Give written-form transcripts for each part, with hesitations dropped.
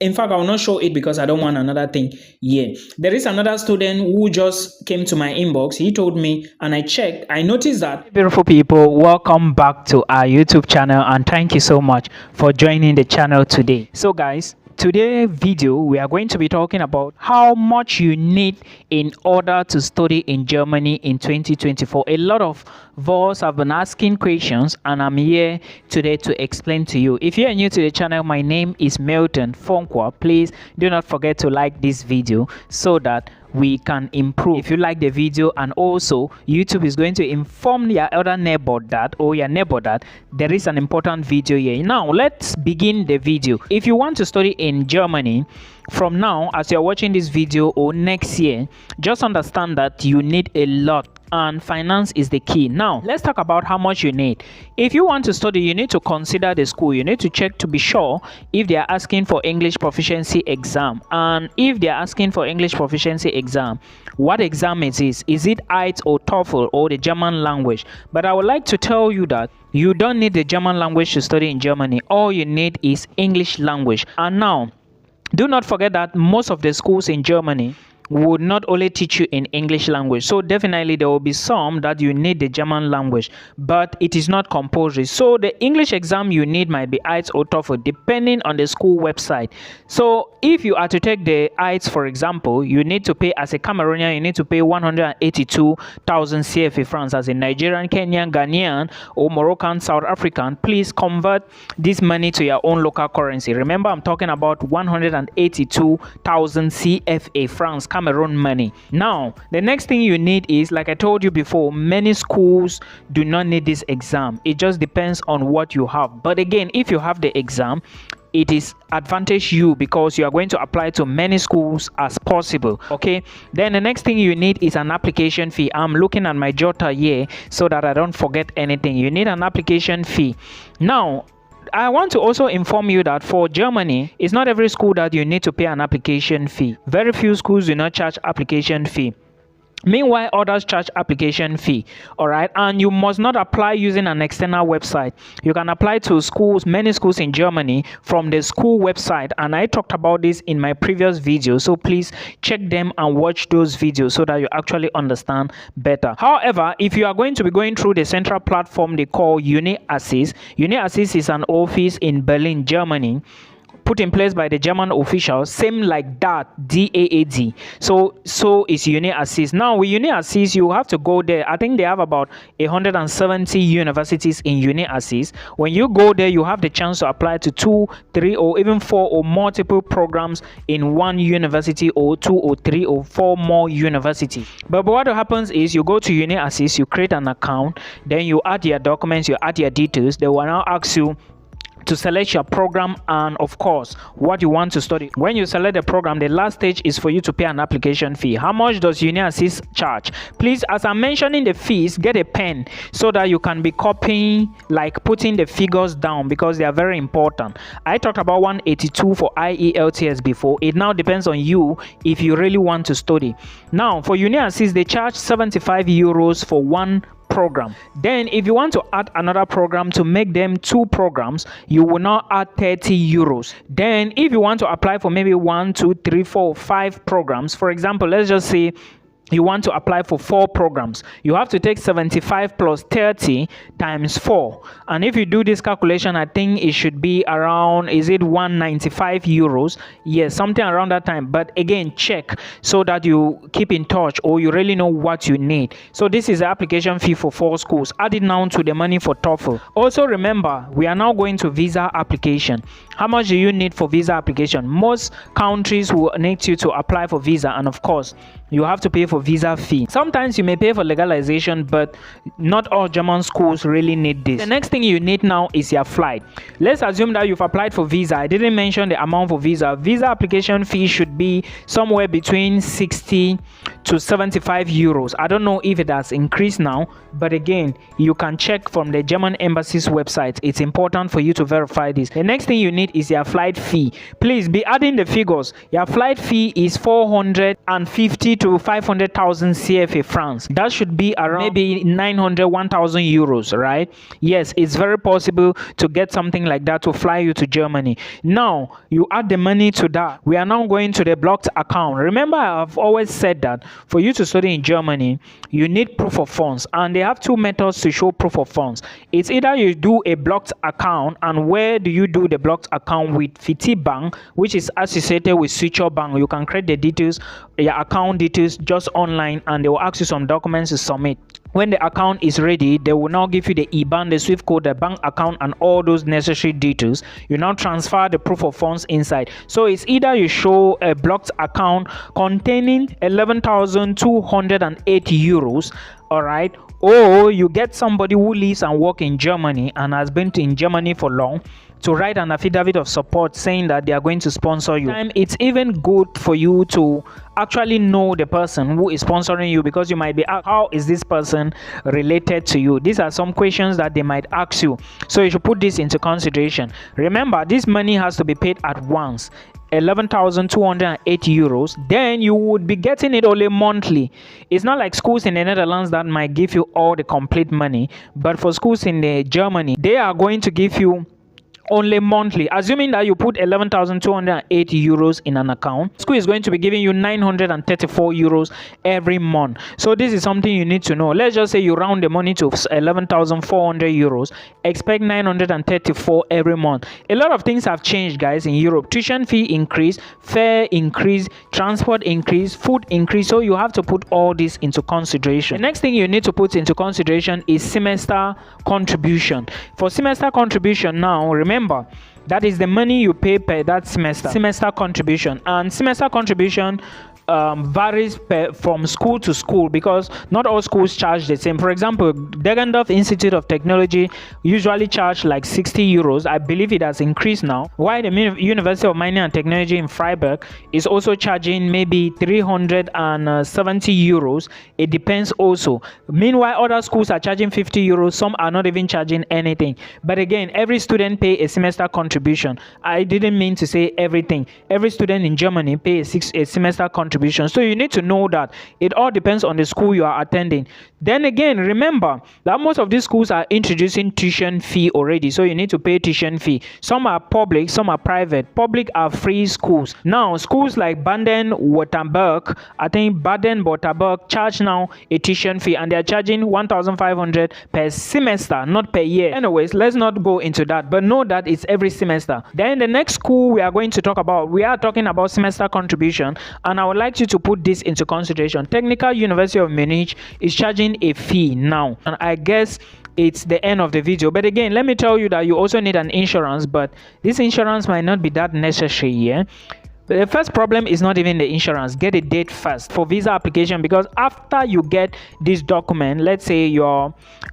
In fact, I will not show it because I don't want another thing here. There is another student who just came to my inbox. He told me, and I checked, I noticed that. Beautiful people, welcome back to our YouTube channel, and thank you so much for joining the channel today. So guys, today's video we are going to be talking about how much you need in order to study in Germany in 2024. A lot of us have been asking questions, and I'm here today to explain to you. If you are new to the channel, my name is Milton Fonkwa. Please do not forget to like this video so that we can improve. If you like the video, and also YouTube is going to inform your other neighbor that, or your neighbor that, there is an important video here. Now let's begin the video. If you want to study in Germany from now, as you're watching this video, or next year, just understand that you need a lot, and finance is the key. Now let's talk about how much you need. If you want to study, you need to consider the school. You need to check to be sure if they are asking for English proficiency exam, and if they are asking for English proficiency exam, what exam it is. Is it IELTS or TOEFL or the German language? But I would like to tell you that you don't need the German language to study in Germany. All you need is English language. And now do not forget that most of the schools in Germany would not only teach you in English language. So definitely there will be some that you need the German language, but it is not compulsory. So the English exam you need might be IELTS or TOEFL depending on the school website. So if you are to take the IELTS, for example, you need to pay, as a Cameroonian, you need to pay 182,000 CFA francs. As a Nigerian, Kenyan, Ghanaian or Moroccan, South African, please convert this money to your own local currency. Remember, I'm talking about 182,000 CFA francs, Cameroon money. Now the next thing you need is, like I told you before, many schools do not need this exam. It just depends on what you have. But again, if you have the exam, it is advantage you because you are going to apply to many schools as possible. Okay, then the next thing you need is an application fee. I'm looking at my jotter here so that I don't forget anything. You need an application fee. Now I want to also inform you that for Germany, it's not every school that you need to pay an application fee. Very few schools do not charge application fee. Meanwhile, others charge application fee. All right, and you must not apply using an external website. You can apply to schools, many schools in Germany, from the school website, and I talked about this in my previous video, so please check them and watch those videos so that you actually understand better. However, if you are going to be going through the central platform they call UniAssist, UniAssist is an office in Berlin, Germany, put in place by the German officials, same like that, DAAD. So it's UniAssist. Now with UniAssist, you have to go there. I think they have about 170 universities in UniAssist. When you go there, you have the chance to apply to 2, 3, or even 4 or multiple programs in one university, or 2 or 3 or 4 more universities. But what happens is you go to UniAssist, you create an account, then you add your documents, you add your details. They will now ask you to select your program and of course what you want to study. When you select the program, the last stage is for you to pay an application fee. How much does UniAssist charge? Please, as I'm mentioning the fees, get a pen so that you can be copying, like putting the figures down, because they are very important. I talked about 182 for IELTS before. It now depends on you if you really want to study. Now for UniAssist, they charge 75 euros for one program. Then if you want to add another program to make them 2 programs, you will now add 30 euros. Then if you want to apply for maybe 1, 2, 3, 4, 5 programs, for example, let's just say you want to apply for 4 programs, you have to take 75 plus 30 times 4, and if you do this calculation, I think it should be around, is it 195 euros? Yes, something around that time. But again, check so that you keep in touch, or you really know what you need. So this is the application fee for 4 schools. Add it now to the money for TOEFL. Also remember, we are now going to visa application. How much do you need for visa application? Most countries will need you to apply for visa, and of course you have to pay for visa fee. Sometimes you may pay for legalization, but not all German schools really need this. The next thing you need now is your flight. Let's assume that you've applied for visa. I didn't mention the amount for visa. Visa application fee should be somewhere between 60 to 75 euros. I don't know if it has increased now, but again, you can check from the German embassy's website. It's important for you to verify this. The next thing you need is your flight fee. Please be adding the figures. Your flight fee is 450 to 500 100,000 CFA francs. That should be around maybe 900, 1,000 euros, right? Yes, it's very possible to get something like that to fly you to Germany. Now, you add the money to that. We are now going to the blocked account. Remember, I've always said that for you to study in Germany, you need proof of funds, and they have two methods to show proof of funds. It's either you do a blocked account, and where do you do the blocked account? With Bank, which is associated with Switcher Bank. You can create the details, your account details, just online, and they will ask you some documents to submit. When the account is ready, they will now give you the IBAN, the SWIFT code, the bank account, and all those necessary details. You now transfer the proof of funds inside. So it's either you show a blocked account containing 11,208 euros, all right, or you get somebody who lives and works in Germany and has been in Germany for long to write an affidavit of support saying that they are going to sponsor you. And it's even good for you to actually know the person who is sponsoring you, because you might be asked, how is this person related to you? These are some questions that they might ask you, so you should put this into consideration. Remember, this money has to be paid at once, 11,208 euros. Then you would be getting it only monthly. It's not like schools in the Netherlands that might give you all the complete money, but for schools in Germany, they are going to give you only monthly. Assuming that you put 11,208 euros in an account, school is going to be giving you 934 euros every month. So this is something you need to know. Let's just say you round the money to 11,400 euros, expect 934 every month. A lot of things have changed, guys, in Europe. Tuition fee increase, fare increase, transport increase, food increase. So you have to put all this into consideration. The next thing you need to put into consideration is semester contribution. For semester contribution, now remember, that is the money you pay per that semester contribution. And semester contribution varies from school to school, because not all schools charge the same. For example, Degendorf Institute of Technology usually charge like 60 euros. I believe it has increased now. While the University of Mining and Technology in Freiburg is also charging maybe 370 euros. It depends also. Meanwhile, other schools are charging 50 euros. Some are not even charging anything. But again, every student pay a semester contribution. I didn't mean to say everything. Every student in Germany pay a semester contribution. So you need to know that it all depends on the school you are attending. Then again, remember that most of these schools are introducing tuition fee already, so you need to pay tuition fee. Some are public, some are private. Public are free schools. Now schools like Baden-Württemberg, I think Baden-Württemberg charge now a tuition fee, and they are charging 1,500 per semester, not per year. Anyways, let's not go into that, but know that it's every semester. Then the next school we are going to talk about, we are talking about semester contribution, and I would like you to put this into consideration. Technical University of Munich is charging a fee now, and I guess it's the end of the video. But again, let me tell you that you also need an insurance, but this insurance might not be that necessary here. The first problem is not even the insurance. Get a date first for visa application, because after you get this document, let's say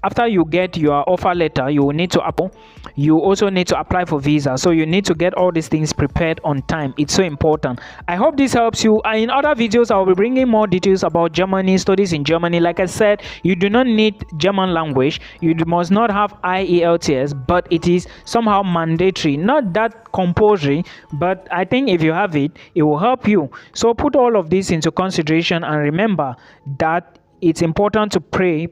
after you get your offer letter, you will need to apply. You also need to apply for visa, so you need to get all these things prepared on time. It's so important. I hope this helps you. In other videos, I will be bringing more details about Germany, studies in Germany. Like I said, you do not need German language. You must not have IELTS, but it is somehow mandatory. Not that compulsory, but I think if you have it, it will help you. So put all of this into consideration, and remember that it's important to pray,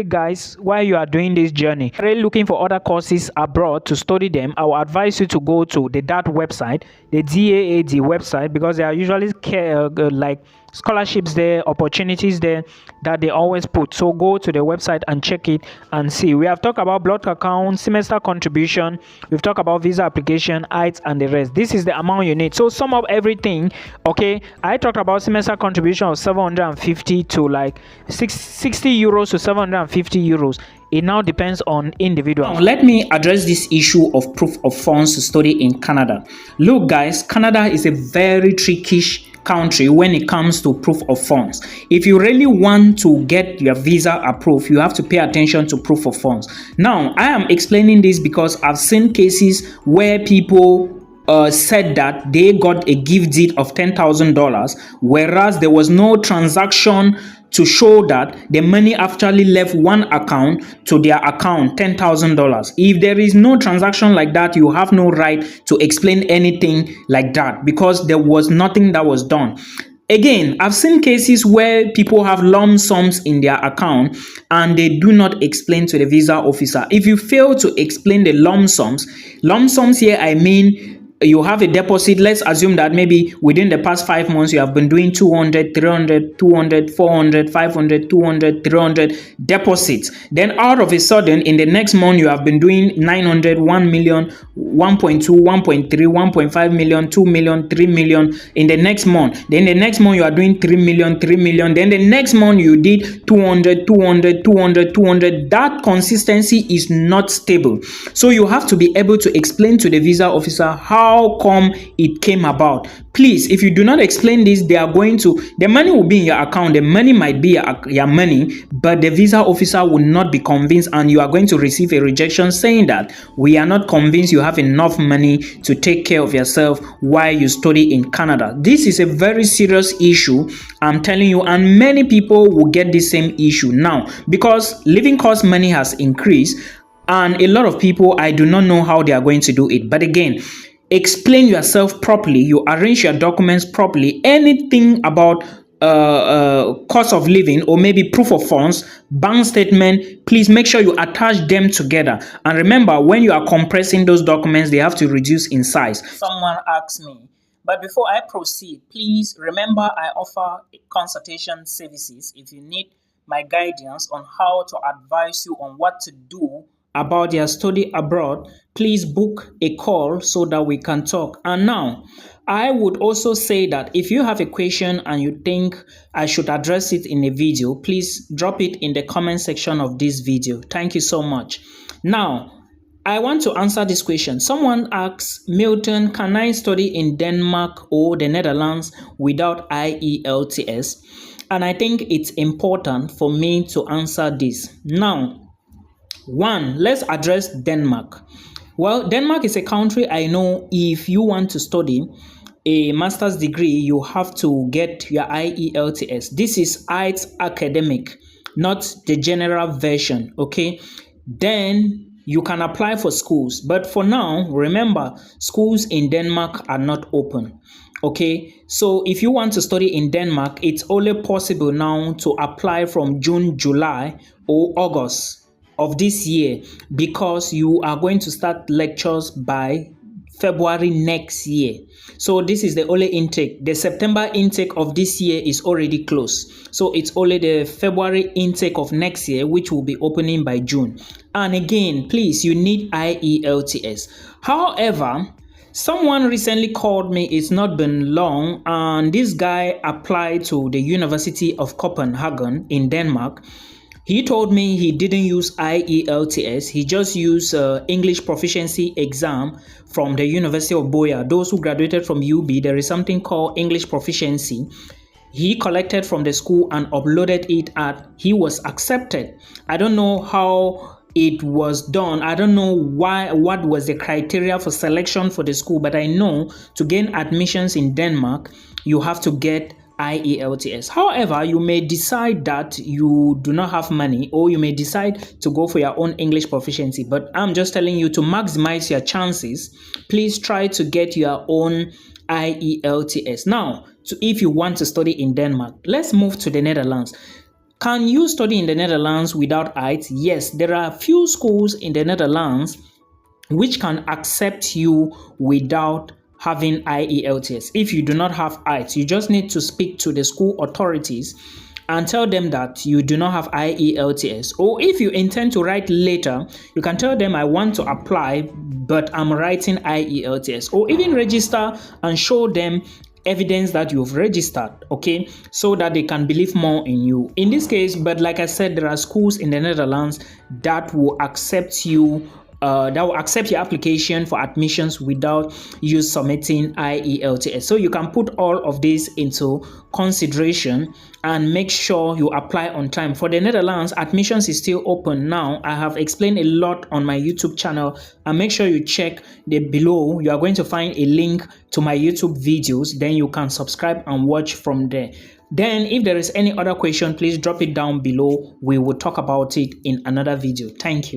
guys, while you are doing this journey. If you're really looking for other courses abroad to study them, I will advise you to go to the DAAD website, the DAAD website, because there are usually like scholarships there, opportunities there that they always put. So go to the website and check it and see. We have talked about block account, semester contribution, we've talked about visa application, IELTS, and the rest. This is the amount you need. So sum up everything. Okay, I talked about semester contribution of 750 to like 60 euros to 750 euros. It now depends on individual. Now, let me address this issue of proof of funds to study in Canada. Look, guys, Canada is a very tricky country when it comes to proof of funds. If you really want to get your visa approved, you have to pay attention to proof of funds. Now, I am explaining this because I've seen cases where people said that they got a gift deed of $10,000, whereas there was no transaction to show that the money actually left one account to their account, $10,000. If there is no transaction like that, you have no right to explain anything like that, because there was nothing that was done. Again, I've seen cases where people have lump sums in their account and they do not explain to the visa officer. If you fail to explain the lump sums here, I mean, you have a deposit. Let's assume that maybe within the past 5 months, you have been doing 200, 300, 200, 400, 500, 200, 300 deposits. Then out of a sudden, in the next month, you have been doing 900, 1 million, 1.2, 1.3, 1.5 million, 2 million, 3 million in the next month. Then the next month, you are doing 3 million, 3 million. Then the next month, you did 200, 200, 200, 200. That consistency is not stable. So you have to be able to explain to the visa officer how come it came about. Please, if you do not explain this, the money will be in your account. The money might be your money, but the visa officer will not be convinced, and you are going to receive a rejection saying that we are not convinced you have enough money to take care of yourself while you study in Canada. This is a very serious issue, I'm telling you, and many people will get the same issue now because living cost money has increased, and a lot of people, I do not know how they are going to do it. But again, explain yourself properly, you arrange your documents properly. Anything about cost of living or maybe proof of funds, bank statement, please make sure you attach them together. And remember, when you are compressing those documents, they have to reduce in size. Someone asked me, but before I proceed, please remember I offer consultation services. If you need my guidance on how to advise you on what to do about your study abroad, please book a call so that we can talk. And now, I would also say that if you have a question and you think I should address it in a video, please drop it in the comment section of this video. Thank you so much. Now, I want to answer this question. Someone asks, Milton, can I study in Denmark or the Netherlands without IELTS? And I think it's important for me to answer this. Now, one, let's address Denmark. Well, Denmark is a country I know if you want to study a master's degree, you have to get your IELTS. This is IELTS academic, not the general version, okay? Then you can apply for schools. But for now, remember, schools in Denmark are not open. Okay, so if you want to study in Denmark, it's only possible now to apply from June, July, or August of this year, because you are going to start lectures by February next year. So this is the only intake. The September intake of this year is already closed. So it's only the February intake of next year, which will be opening by June. And again, please, you need IELTS. However, someone recently called me, it's not been long, and this guy applied to the University of Copenhagen in Denmark. He told me he didn't use IELTS, he just used English proficiency exam from the University of Boya. Those who graduated from UB, there is something called English proficiency. He collected from the school and uploaded it, and he was accepted. I don't know how it was done. I don't know what was the criteria for selection for the school, but I know to gain admissions in Denmark, you have to get IELTS. However, you may decide that you do not have money, or you may decide to go for your own English proficiency. But I'm just telling you, to maximize your chances, please try to get your own IELTS. Now, if you want to study in Denmark, let's move to the Netherlands. Can you study in the Netherlands without IELTS? Yes, there are a few schools in the Netherlands which can accept you without having IELTS. If you do not have IELTS, you just need to speak to the school authorities and tell them that you do not have IELTS. Or if you intend to write later, you can tell them, I want to apply, but I'm writing IELTS. Or even register and show them evidence that you've registered, okay, so that they can believe more in you. In this case, but like I said, there are schools in the Netherlands that will accept you, that will accept your application for admissions without you submitting IELTS. So you can put all of this into consideration and make sure you apply on time. For the Netherlands, admissions is still open now. I have explained a lot on my YouTube channel, and make sure you check the below. You are going to find a link to my YouTube videos. Then you can subscribe and watch from there. Then if there is any other question, please drop it down below. We will talk about it in another video. Thank you.